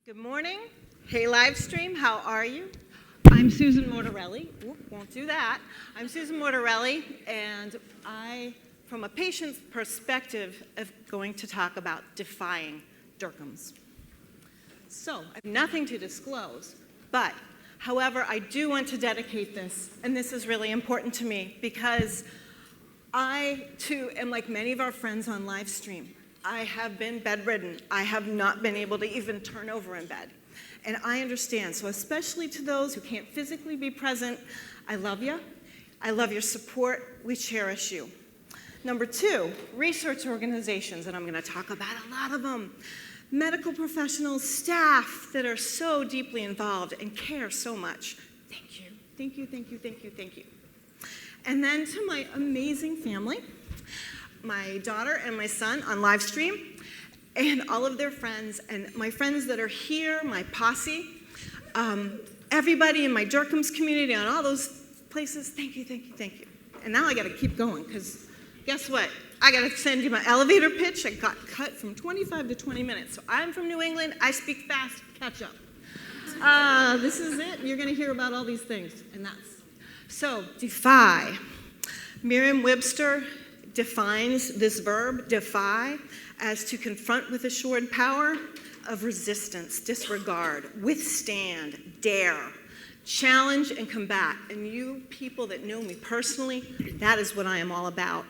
Good morning. Hey, live stream, how are you? I'm Susan Mortarelli. Won't do that. I'm Susan Mortarelli, and I, from a patient's perspective, am going to talk about defying Dercums. So, I have nothing to disclose, but, however, I do want to dedicate this, and this is really important to me, because I, too, am like many of our friends on live stream. I have been bedridden. I have not been able to even turn over in bed. And I understand. So especially to those who can't physically be present, I love you. I love your support. We cherish you. Number two, research organizations, and I'm going to talk about a lot of them. Medical professionals, staff that are so deeply involved and care so much. Thank you. Thank you, thank you, thank you, thank you. And then to my amazing family, my daughter and my son on live stream, and all of their friends, and my friends that are here, my posse, everybody in my Dercums community, on all those places, thank you, thank you, thank you. And now I gotta keep going, because guess what? I gotta send you my elevator pitch. I got cut from 25 to 20 minutes. So I'm from New England, I speak fast, catch up. This is it, you're gonna hear about all these things, and that's. So, defy. Merriam-Webster defines this verb, defy, as to confront with assured power of resistance, disregard, withstand, dare, challenge, and combat. And you people that know me personally, that is what I am all about.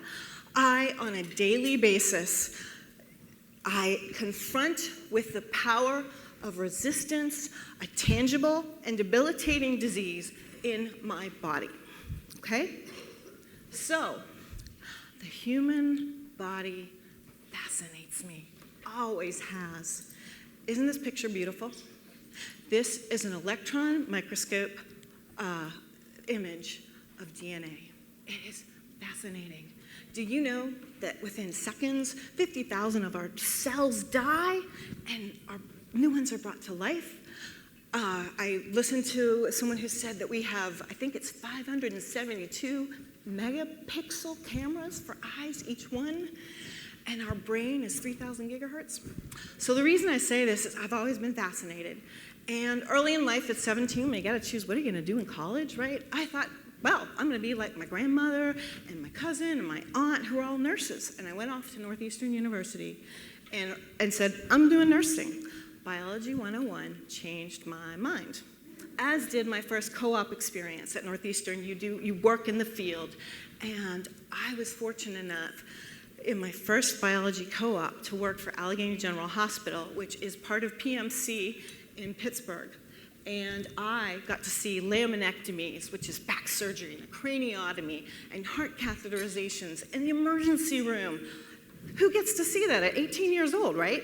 On a daily basis, I confront with the power of resistance a tangible and debilitating disease in my body. Okay? So, the human body fascinates me, always has. Isn't this picture beautiful? This is an electron microscope image of DNA. It is fascinating. Do you know that within seconds, 50,000 of our cells die and our new ones are brought to life? I listened to someone who said that we have, I think it's 572 megapixel cameras for eyes, each one, and our brain is 3,000 gigahertz. So the reason I say this is I've always been fascinated. And early in life at 17, when you gotta choose what are you gonna do in college, right? I thought, well, I'm gonna be like my grandmother and my cousin and my aunt who are all nurses. And I went off to Northeastern University and said, I'm doing nursing. Biology 101 changed my mind, as did my first co-op experience at Northeastern. You work in the field, and I was fortunate enough in my first biology co-op to work for Allegheny General Hospital, which is part of PMC in Pittsburgh. And I got to see laminectomies, which is back surgery, and craniotomy, and heart catheterizations in the emergency room. Who gets to see that at 18 years old, right?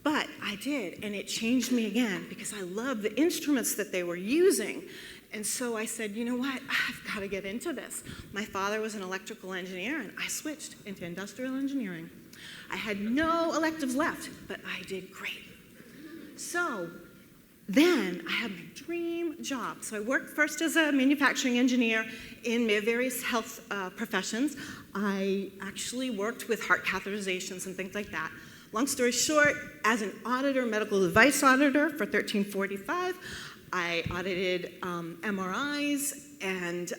But I did, and it changed me again because I loved the instruments that they were using. And so I said, you know what, I've got to get into this. My father was an electrical engineer, and I switched into industrial engineering. I had no electives left, but I did great. So then I had my dream job. So I worked first as a manufacturing engineer in various health professions. I actually worked with heart catheterizations and things like that. Long story short, as an auditor, medical device auditor for 1345, I audited MRIs and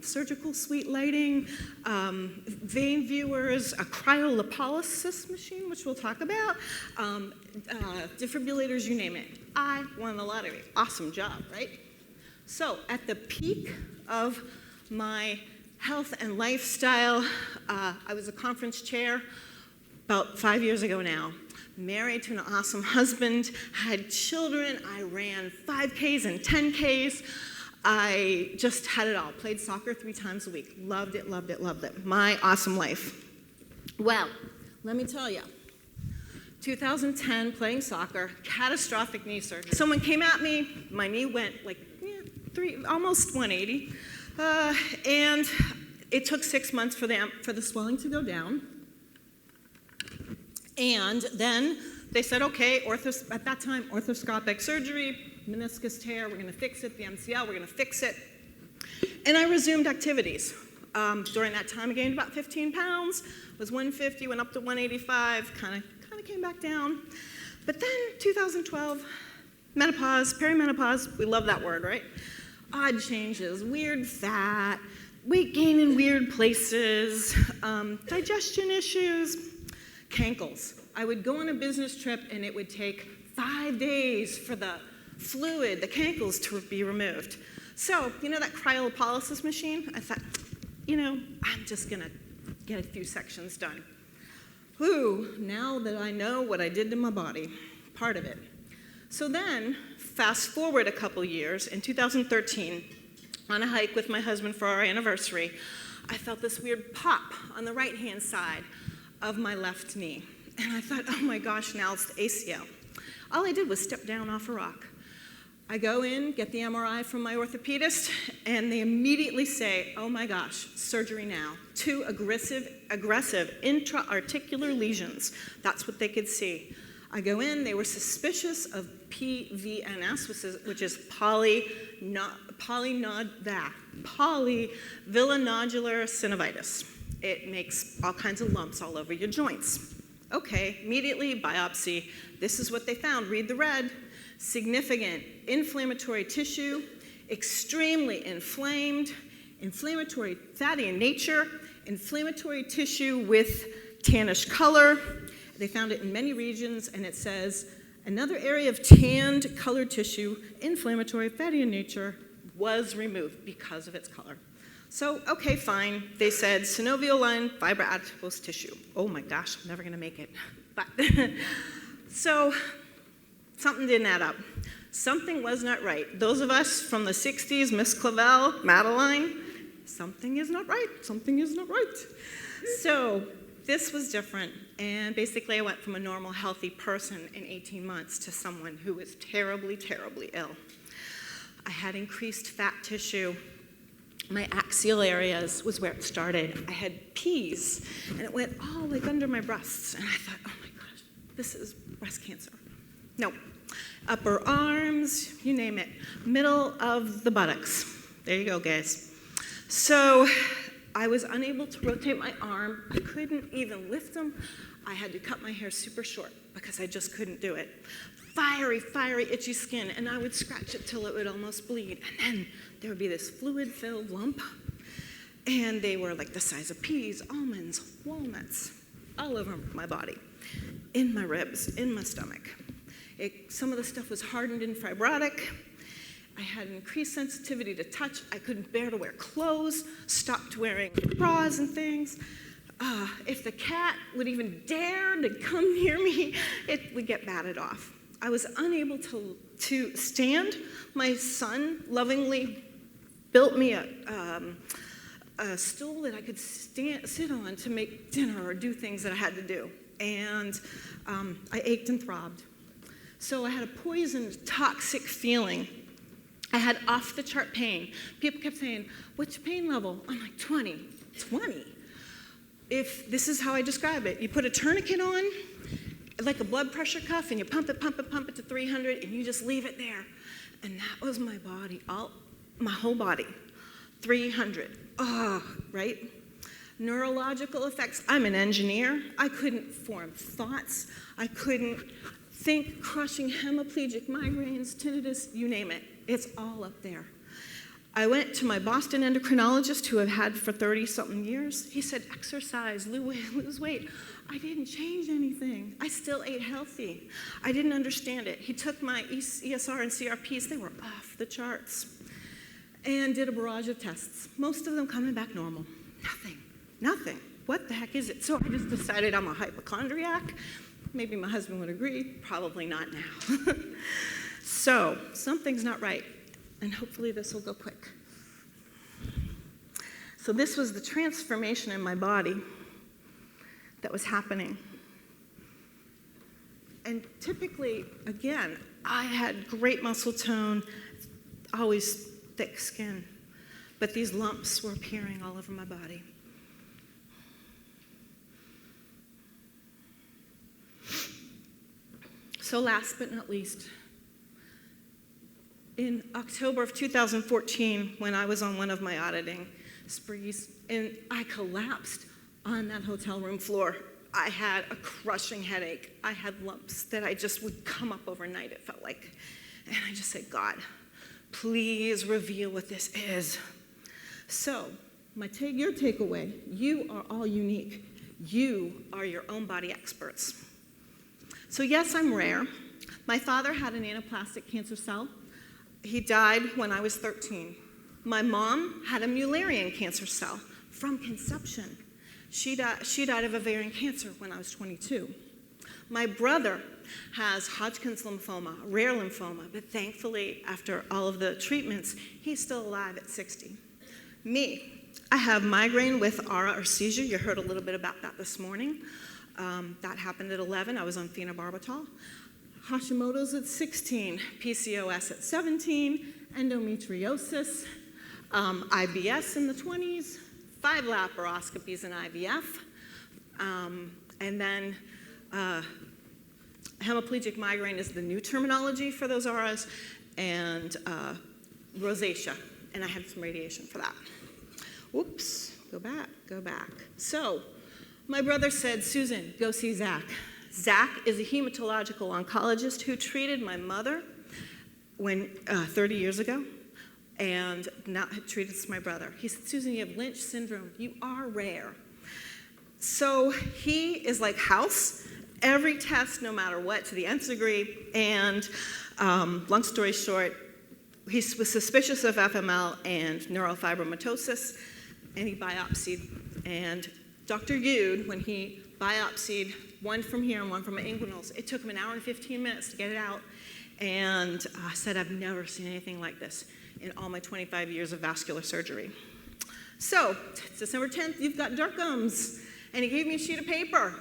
surgical suite lighting, vein viewers, a cryolipolysis machine, which we'll talk about, defibrillators, you name it. I won the lottery. Awesome job, right? So at the peak of my health and lifestyle, I was a conference chair about 5 years ago now. Married to an awesome husband, had children, I ran 5Ks and 10Ks. I just had it all. Played soccer 3 times a week. Loved it, loved it, loved it. My awesome life. Well, let me tell you, 2010, playing soccer, catastrophic knee surgery. Someone came at me, my knee went like almost 180. And it took 6 months for the swelling to go down. And then they said, okay, at that time, orthoscopic surgery, meniscus tear, we're gonna fix it, the MCL, we're gonna fix it. And I resumed activities. During that time, I gained about 15 pounds, was 150, went up to 185, kind of came back down. But then 2012, menopause, perimenopause, we love that word, right? Odd changes, weird fat, weight gain in weird places, digestion issues, cankles. I would go on a business trip and it would take 5 days for the fluid, the cankles, to be removed. So, you know that cryolipolysis machine? I thought, I'm just gonna get a few sections done. Ooh, now that I know what I did to my body, part of it. So then, fast forward a couple years, in 2013, on a hike with my husband for our anniversary, I felt this weird pop on the right-hand side of my left knee. And I thought, oh my gosh, now it's the ACL. All I did was step down off a rock. I go in, get the MRI from my orthopedist, and they immediately say, oh my gosh, surgery now. 2 aggressive intra-articular lesions. That's what they could see. I go in, they were suspicious of PVNS, which is polyvillonodular synovitis. It makes all kinds of lumps all over your joints. Okay, immediately biopsy. This is what they found. Read the red. Significant inflammatory tissue, extremely inflamed, inflammatory, fatty in nature, inflammatory tissue with tannish color. They found it in many regions, and it says, another area of tanned colored tissue, inflammatory, fatty in nature, was removed because of its color. So, okay, fine. They said synovial line fibroadipose tissue. Oh my gosh, I'm never gonna make it. But so, something didn't add up. Something was not right. Those of us from the 60s, Miss Clavel, Madeline, something is not right. Something is not right. So this was different. And basically I went from a normal, healthy person in 18 months to someone who was terribly, terribly ill. I had increased fat tissue. My axial areas was where it started. I had P's, and it went all like under my breasts. And I thought, oh my gosh, this is breast cancer. No. Upper arms, you name it. Middle of the buttocks. There you go, guys. So I was unable to rotate my arm. I couldn't even lift them. I had to cut my hair super short because I just couldn't do it. Fiery, itchy skin, and I would scratch it till it would almost bleed. And then there would be this fluid-filled lump, and they were like the size of peas, almonds, walnuts, all over my body, in my ribs, in my stomach. Some of the stuff was hardened and fibrotic. I had an increased sensitivity to touch. I couldn't bear to wear clothes, stopped wearing bras and things. If the cat would even dare to come near me, it would get batted off. I was unable to stand. My son lovingly built me a stool that I could sit on to make dinner or do things that I had to do. And I ached and throbbed. So I had a poisoned, toxic feeling. I had off-the-chart pain. People kept saying, what's your pain level? I'm like, 20. 20? If this is how I describe it, you put a tourniquet on, like a blood pressure cuff, and you pump it to 300, and you just leave it there. And that was my body, my whole body, 300. Right? Neurological effects. I'm an engineer. I couldn't form thoughts. I couldn't think, crushing hemiplegic migraines, tinnitus, you name it. It's all up there. I went to my Boston endocrinologist, who I've had for 30-something years. He said, exercise, lose weight. I didn't change anything. I still ate healthy. I didn't understand it. He took my ESR and CRPs. They were off the charts. And did a barrage of tests. Most of them coming back normal. Nothing. What the heck is it? So I just decided I'm a hypochondriac. Maybe my husband would agree. Probably not now. So something's not right. And hopefully this will go quick. So this was the transformation in my body that was happening. And typically, again, I had great muscle tone, always thick skin. But these lumps were appearing all over my body. So last but not least, in October of 2014, when I was on one of my auditing sprees, and I collapsed on that hotel room floor. I had a crushing headache. I had lumps that I just would come up overnight, it felt like. And I just said, God, please reveal what this is. So, your takeaway, you are all unique. You are your own body experts. So yes, I'm rare. My father had an anaplastic cancer cell. He died when I was 13. My mom had a Mullerian cancer cell from conception. She died of ovarian cancer when I was 22. My brother has Hodgkin's lymphoma, rare lymphoma, but thankfully, after all of the treatments, he's still alive at 60. Me, I have migraine with aura or seizure. You heard a little bit about that this morning. That happened at 11. I was on phenobarbital. Hashimoto's at 16, PCOS at 17, endometriosis, IBS in the 20s, 5 laparoscopies in IVF, and then hemiplegic migraine is the new terminology for those auras, and rosacea, and I had some radiation for that. Whoops, go back. So, my brother said, Susan, go see Zach. Zach is a hematological oncologist who treated my mother 30 years ago, and now treated my brother. He said, Susan, you have Lynch syndrome. You are rare. So he is like house, every test, no matter what, to the nth degree, and long story short, he was suspicious of FML and neurofibromatosis, and he biopsied. And Dr. Yude, when he biopsied one from here and one from my inguinals, it took him an hour and 15 minutes to get it out, and said, I've never seen anything like this in all my 25 years of vascular surgery. So, it's December 10th, you've got Dercums, and he gave me a sheet of paper,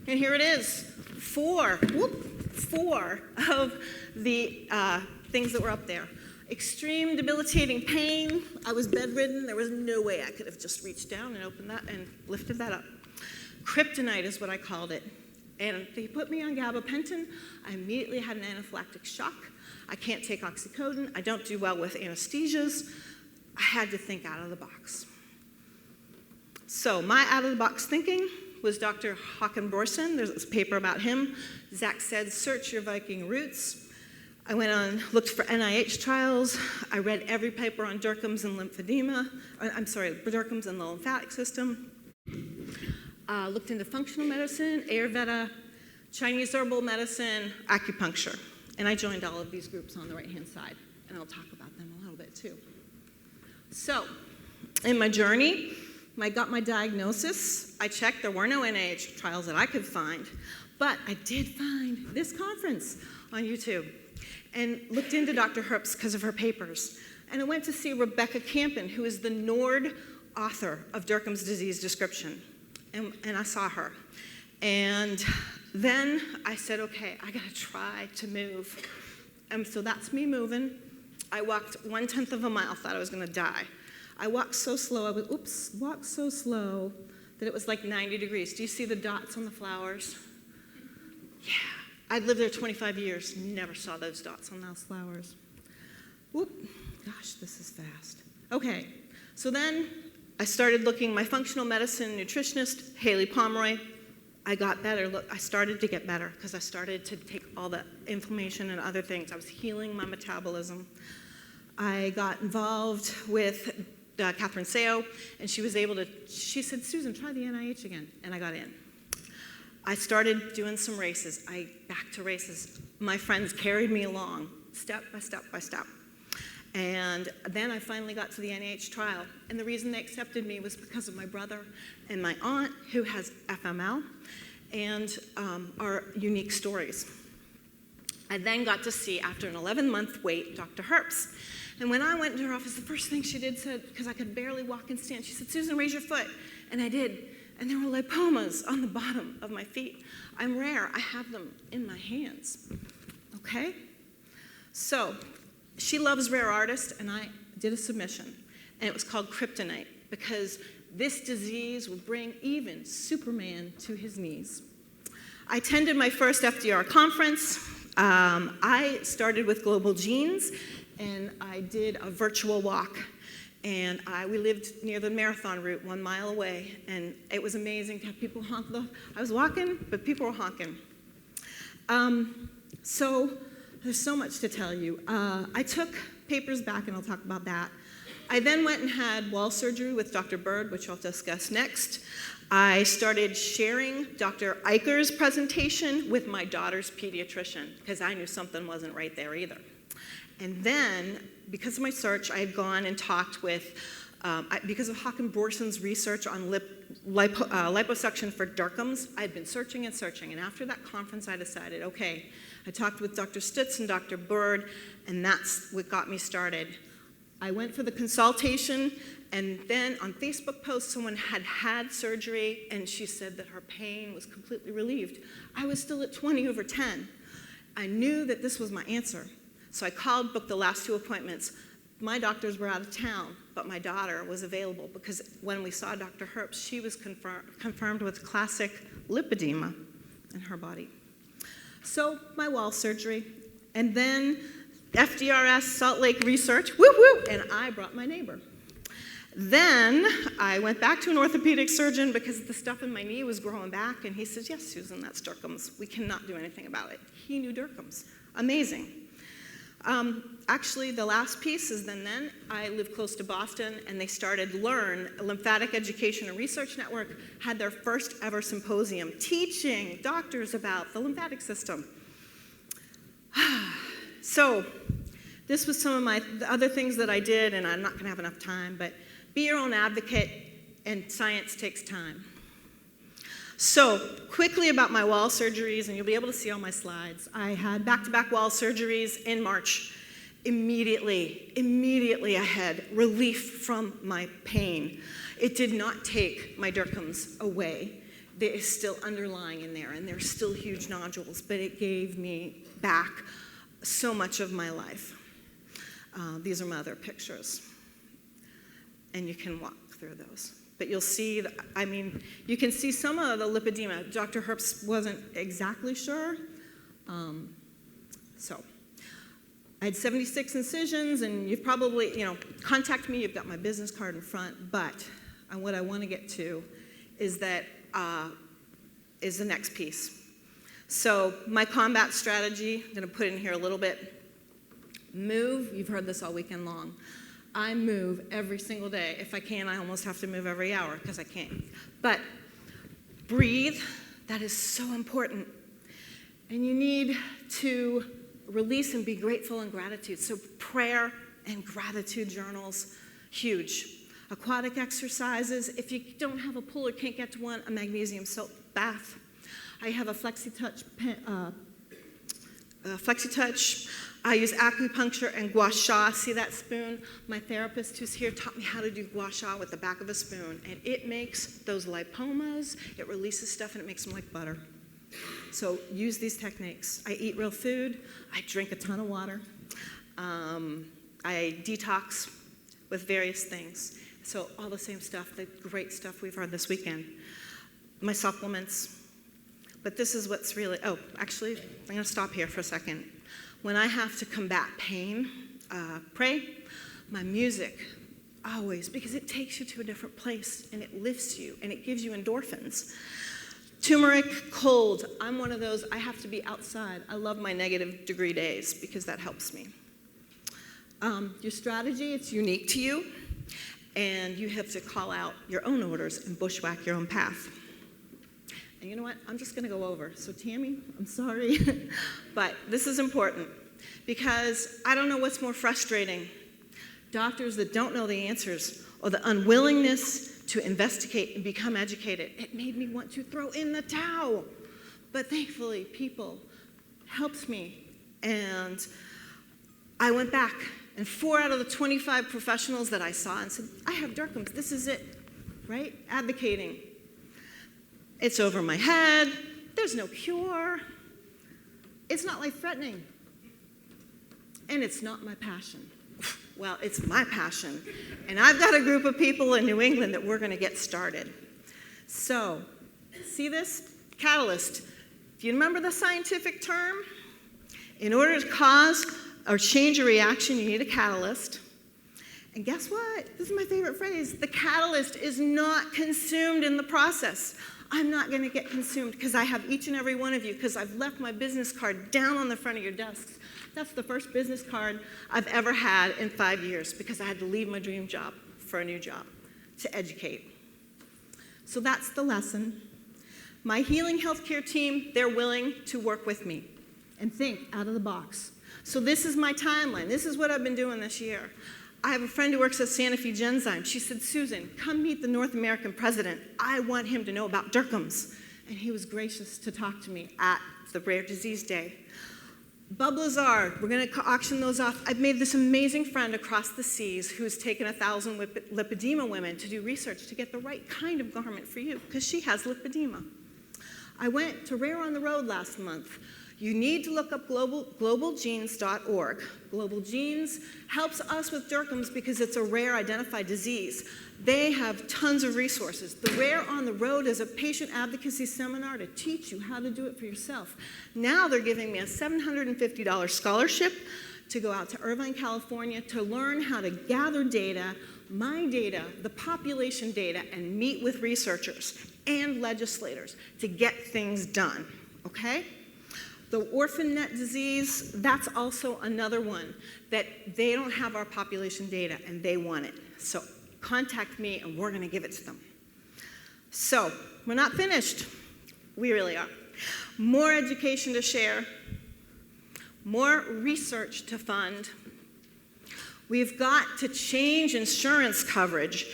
and here it is, four of the things that were up there. Extreme debilitating pain. I was bedridden. There was no way I could have just reached down and opened that and lifted that up. Kryptonite is what I called it. And they put me on gabapentin. I immediately had an anaphylactic shock. I can't take oxycodone. I don't do well with anesthesias. I had to think out of the box. So my out-of-the-box thinking was Dr. Håkan Borson. There's this paper about him. Zach said, search your Viking roots. I went on, looked for NIH trials. I read every paper on Dercums and lymphedema. Dercums and the lymphatic system. Looked into functional medicine, Ayurveda, Chinese herbal medicine, acupuncture. And I joined all of these groups on the right-hand side. And I'll talk about them a little bit too. So, in my journey, I got my diagnosis. I checked, there were no NIH trials that I could find. But I did find this conference on YouTube and looked into Dr. Herbst because of her papers. And I went to see Rebecca Campen, who is the Nord author of Dercum's disease description. And I saw her. And then I said, okay, I gotta try to move. And so that's me moving. I walked 1/10 of a mile, thought I was gonna die. I walked so slow, walked so slow that it was like 90 degrees. Do you see the dots on the flowers? Yeah. I'd lived there 25 years, never saw those dots on those flowers. Whoop, gosh, this is fast. Okay, so then I started looking, my functional medicine nutritionist, Haley Pomeroy, I got better. Look, I started to get better because I started to take all the inflammation and other things. I was healing my metabolism. I got involved with Catherine Seo, and she said, Susan, try the NIH again, and I got in. I started doing some races. Back to races. My friends carried me along, step by step by step. And then I finally got to the NIH trial. And the reason they accepted me was because of my brother and my aunt, who has FML, and our unique stories. I then got to see, after an 11-month wait, Dr. Herbst. And when I went into her office, the first thing she did said, because I could barely walk and stand, she said, Susan, raise your foot. And I did. And there were lipomas on the bottom of my feet. I'm rare. I have them in my hands. Okay? So, she loves rare artists, and I did a submission. And it was called Kryptonite, because this disease would bring even Superman to his knees. I attended my first FDR conference. I started with Global Genes, and I did a virtual walk. And we lived near the marathon route 1 mile away, and it was amazing to have people honk. I was walking, but people were honking. So there's so much to tell you. I took papers back, and I'll talk about that. I then went and had wall surgery with Dr. Bird, which I'll discuss next. I started sharing Dr. Eicher's presentation with my daughter's pediatrician, because I knew something wasn't right there either. And then, because of my search, I had gone and talked with, because of Håkan Borson's research on liposuction for Dercums, I had been searching and searching. And after that conference, I decided, okay, I talked with Dr. Stutz and Dr. Bird, and that's what got me started. I went for the consultation, and then on Facebook posts, someone had had surgery, and she said that her pain was completely relieved. I was still at 20/10. I knew that this was my answer. So I called, booked the last 2 appointments. My doctors were out of town, but my daughter was available because when we saw Dr. Herbst, she was confirmed with classic lipedema in her body. So my wall surgery, and then FDRS, Salt Lake Research, whoop whoop, and I brought my neighbor. Then I went back to an orthopedic surgeon because the stuff in my knee was growing back, and he said, yes, Susan, that's Dercums. We cannot do anything about it. He knew Dercums. Amazing. Actually, the last piece is then I live close to Boston, and they started Learn, a lymphatic education and research network, had their first ever symposium teaching doctors about the lymphatic system. So this was some of the other things that I did, and I'm not going to have enough time, but be your own advocate, and science takes time. So quickly about my wall surgeries, and you'll be able to see all my slides. I had back-to-back wall surgeries in March. Immediately I had relief from my pain. It did not take my Dercums away. They're still underlying in there, and there's still huge nodules, but it gave me back so much of my life. These are my other pictures, and you can walk through those. But you'll see, you can see some of the lipedema. Dr. Herbst wasn't exactly sure. So I had 76 incisions, and you've probably, contact me. You've got my business card in front. But what I want to get to is that is the next piece. So my combat strategy, I'm going to put in here a little bit. Move. You've heard this all weekend long. I move every single day. If I can, I almost have to move every hour because I can't. But breathe. That is so important. And you need to release and be grateful and gratitude. So prayer and gratitude journals, huge. Aquatic exercises. If you don't have a pool or can't get to one, a magnesium salt bath. I have a FlexiTouch I use acupuncture and gua sha. See that spoon? My therapist who's here taught me how to do gua sha with the back of a spoon. And it makes those lipomas, it releases stuff, and it makes them like butter. So use these techniques. I eat real food. I drink a ton of water. I detox with various things. So all the same stuff, the great stuff we've heard this weekend. My supplements. But this is what's really, actually, I'm going to stop here for a second. When I have to combat pain, pray, my music, always, because it takes you to a different place, and it lifts you, and it gives you endorphins. Turmeric, cold. I'm one of those, I have to be outside. I love my negative degree days because that helps me. Your strategy, it's unique to you, and you have to call out your own orders and bushwhack your own path. And you know what? I'm just going to go over. So Tammy, I'm sorry, but this is important because I don't know what's more frustrating. Doctors that don't know the answers or the unwillingness to investigate and become educated. It made me want to throw in the towel. But thankfully, people helped me. And I went back, and 4 out of the 25 professionals that I saw and said, I have Dercums, this is it, right? Advocating. It's over my head. There's no cure. It's not life-threatening. And it's not my passion. Well, it's my passion. And I've got a group of people in New England that we're going to get started. So, see this? Catalyst. Do you remember the scientific term? In order to cause or change a reaction, you need a catalyst. And guess what? This is my favorite phrase. The catalyst is not consumed in the process. I'm not going to get consumed because I have each and every one of you, because I've left my business card down on the front of your desks. That's the first business card I've ever had in 5 years because I had to leave my dream job for a new job to educate. So that's the lesson. My healing healthcare team, they're willing to work with me and think out of the box. So this is my timeline. This is what I've been doing this year. I have a friend who works at Sanofi Genzyme. She said, Susan, come meet the North American president. I want him to know about Dercums. And he was gracious to talk to me at the Rare Disease Day. Bub Lazard, we're going to auction those off. I've made this amazing friend across the seas who's taken 1,000 lipedema women to do research to get the right kind of garment for you, because she has lipedema. I went to Rare on the Road last month. You need to look up globalgenes.org. Global Genes helps us with Dercums because it's a rare identified disease. They have tons of resources. The Rare on the Road is a patient advocacy seminar to teach you how to do it for yourself. Now they're giving me a $750 scholarship to go out to Irvine, California to learn how to gather data, my data, the population data, and meet with researchers and legislators to get things done, okay? The orphan net disease, that's also another one that they don't have our population data and they want it. So contact me and we're gonna give it to them. So we're not finished. We really are. More education to share, more research to fund. We've got to change insurance coverage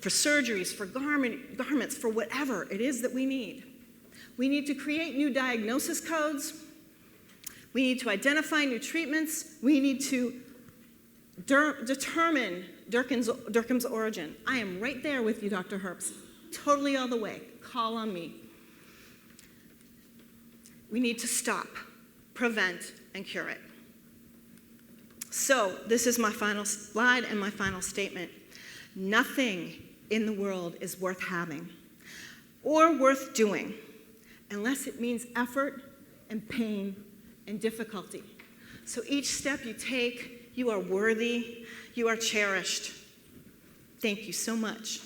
for surgeries, for garments, for whatever it is that we need. We need to create new diagnosis codes. We need to identify new treatments. We need to determine Dercum's origin. I am right there with you, Dr. Herbst. Totally all the way. Call on me. We need to stop, prevent, and cure it. So this is my final slide and my final statement. Nothing in the world is worth having or worth doing unless it means effort and pain and difficulty. So each step you take, you are worthy, you are cherished. Thank you so much.